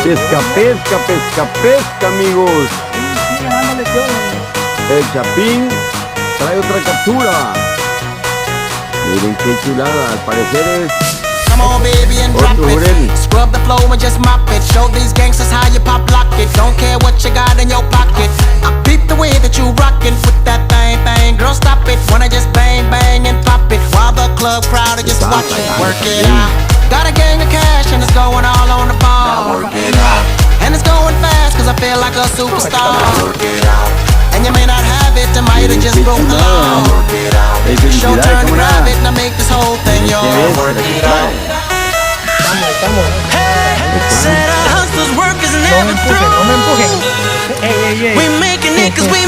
Pesca, pesca, pesca, pesca, amigos. El Chapín trae otra captura. Miren qué chulada, al parecer es Come on, baby, and drop otro it. jurel. Scrub the flow and just mop it. Show these gangsters how you pop lock it. Don't care what you got in your pocket. I peep the way that you rockin' with that thing. Girl, stop it. Wanna just bang, bang and pop it while the club crowd are just watching. Work it out. Got a gang of cash and it's going all on the ball. Work it out. And it's going fast cause I feel like a superstar. Work it out. And you may not have it, I might have just broke the law. It's your turn to grab it and I make this whole thing yours. Work it out. Hey, said a hustler's work is never through. We making it cause we